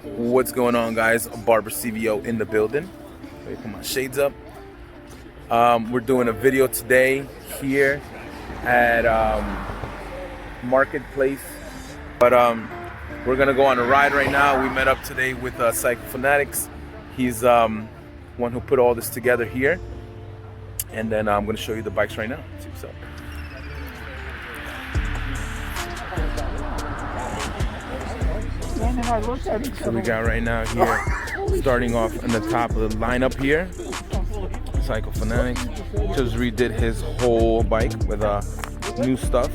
What's going on, guys? Barber CVO in the building. Let me put my shades up. We're doing a video today here at Marketplace, but we're gonna go on a ride right now. We met up today with CycleFanatix. He's one who put all this together here, and then I'm gonna show you the bikes right now. See what's up. So we got right now here, starting off on the top of the lineup here, CycleFanatix just redid his whole bike with new stuff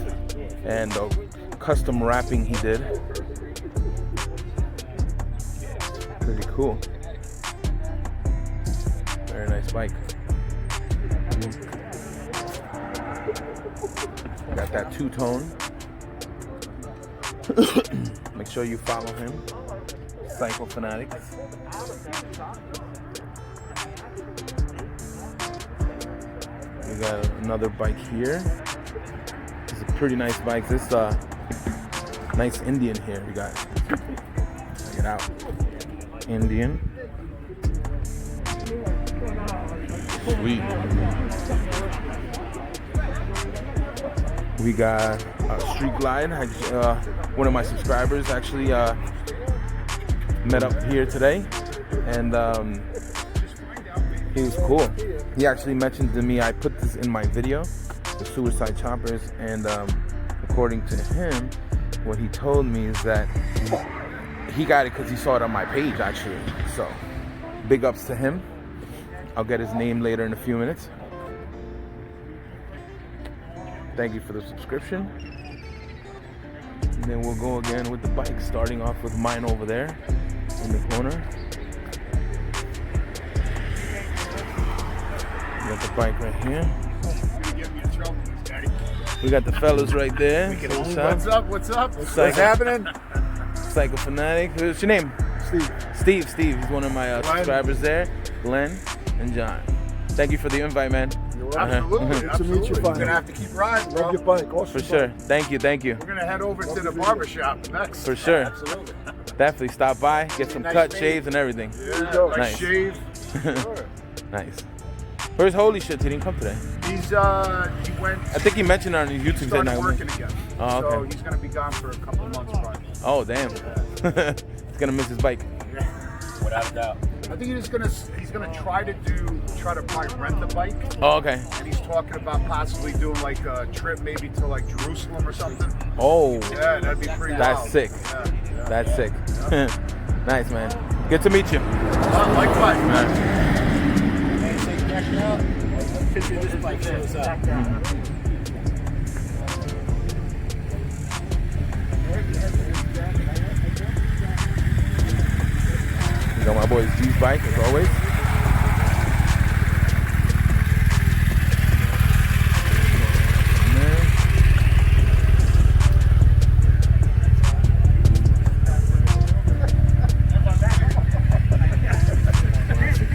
and custom wrapping he did. Pretty cool. Very nice bike. Got that two-tone. Make sure you follow him, CycleFanatix. We got another bike here. It's a pretty nice bike. This nice Indian here we got. Check it out. Indian. Sweet. We got Street Glide. One of my subscribers actually met up here today, and he was cool. He actually mentioned to me, I put this in my video, the suicide choppers, and according to him, what he told me is that he got it because he saw it on my page actually. So big ups to him. I'll get his name later in a few minutes. Thank you for the subscription. And then we'll go again with the bike, starting off with mine over there in the corner. We got the bike right here. We got the fellas right there. What's up? What's happening? CycleFanatix. What's your name? Steve. Steve. He's one of my subscribers there. Glenn and John. Thank you for the invite, man. Absolutely. To meet you, We're gonna have to keep riding, bro. Love your bike. Awesome For sure. bike. Thank you. We're gonna head over to the barbershop next. For sure. Absolutely. Definitely stop by, get some Nice cut, shave. shaves, and everything. Yeah, Nice. shave. Nice. Where's Holy Shit? He didn't come today. He went. I think he mentioned on his YouTube. Started working again. Oh, okay. So he's gonna be gone for a couple of months, probably. Oh, damn. He's gonna miss his bike. Without a doubt. I think he's gonna try to probably rent the bike. Oh, okay. And he's talking about possibly doing like a trip maybe to like Jerusalem or something. Oh. Yeah, that'd be pretty That's wild. sick. Yeah. That's sick. Nice, man. Good to meet you. Likewise. You got my boy's G's bike as always.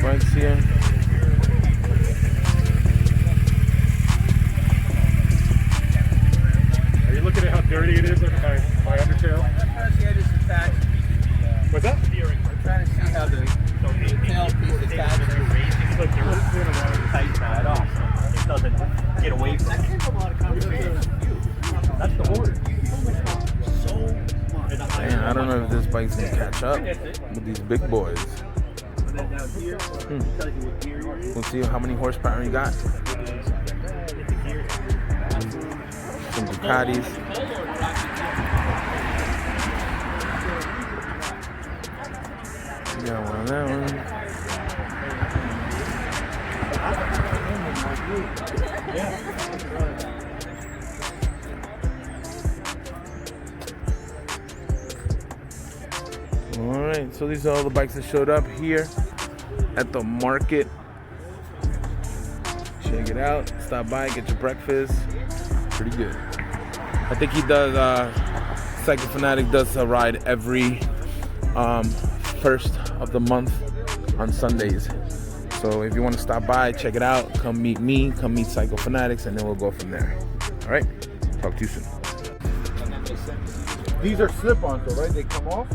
Bikes here. Are you looking at how dirty it is? Look at my undertail. What's that? We're trying to see how the tail piece attached to Look, there isn't a lot of tight at all. It doesn't get away from it. That's the order. Man, I don't know if this bike's gonna catch up with these big boys. We'll see how many horsepower you got. Some Ducatis. You got one of that one. All right, so these are all the bikes that showed up here at the market. Check it out. Stop by, get your breakfast. Pretty good. I think he does. CycleFanatix does a ride every first of the month on Sundays. So if you want to stop by, check it out. Come meet me. Come meet CycleFanatix, and then we'll go from there. All right. Talk to you soon. These are slip-ons, though, right? They come off.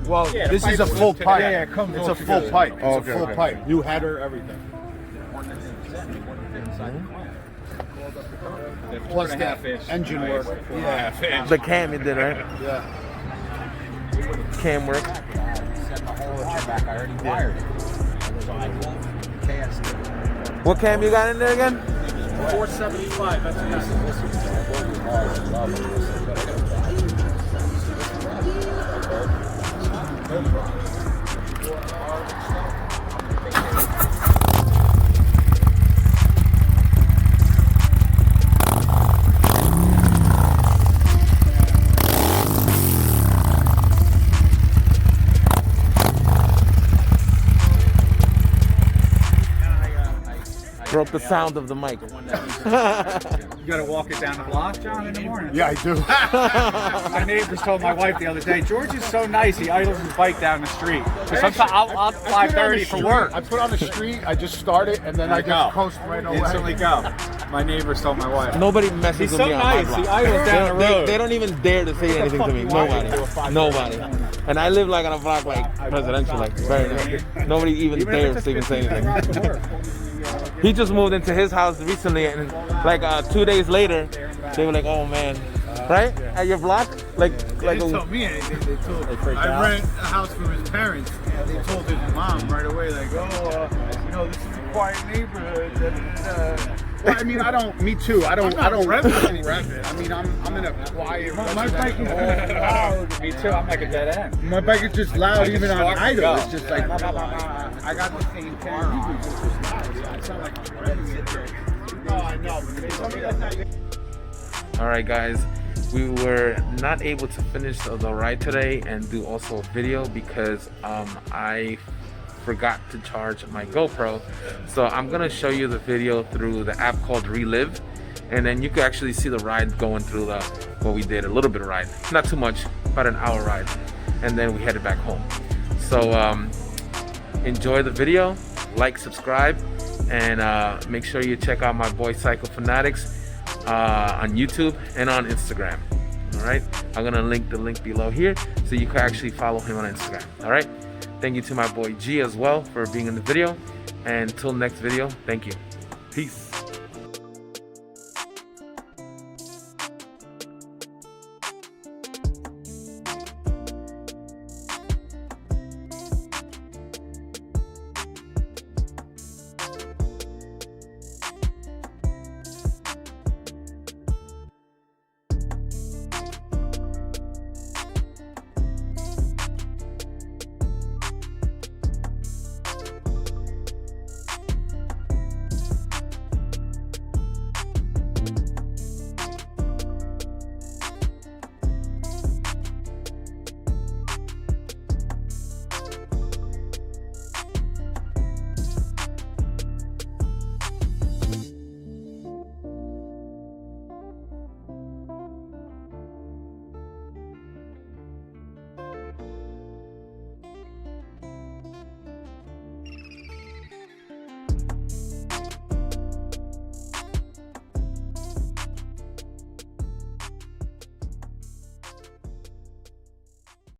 Well, Yeah, this the is a pipe's full lifted pipe. out. Yeah, it comes it's all a full together. pipe. It's Okay, a full okay. pipe. New header, everything. Plus that engine work. Yeah. The cam you did, right? Yeah. Cam work. I already wired it. So I won't KS. What cam you got in there again? 475. That's Broke the sound of the mic. You gotta walk it down the block, John, in the morning. Yeah, I do. My neighbors told my wife the other day, George is so nice, he idles his bike down the street. Because sometimes I'll 5:30 for work. I put on the street, I just start it, and then I just coast right away. Instantly go. My neighbors told my wife. Nobody messes He's with so me on nice, my he block. idles down the road. They don't even dare to say anything to me. Nobody. Nobody. And I live like on a block like presidential, like very nice. Nobody even dares to even say anything. He just moved into his house recently, and like 2 days later, they were like, "Oh man, right at your block, like They told me anything. They told I rent a house from his parents. And they told his mom right away, like, "Oh, you know, this is a quiet neighborhood." Well, I mean, I don't. Me too. I don't rev it. I mean, I'm in a quiet. My bike is loud. Me too, I'm like a dead end. My bike is just loud, even on start and idle. go. It's just like I got the same car on. It's just loud. I sound like I'm ready. No, I know. But they told me that's not. All right, guys, we were not able to finish the ride today and do also a video because I forgot to charge my GoPro. So I'm gonna show you the video through the app called Relive, and then you can actually see the ride going through what we did, a little bit of ride, not too much, about an hour ride, and then we headed back home. So enjoy the video, like, subscribe, and make sure you check out my boy CycleFanatix on YouTube and on Instagram. All right, I'm gonna link the link below here so you can actually follow him on Instagram. All right, thank you to my boy G as well for being in the video, and until next video, thank you. Peace.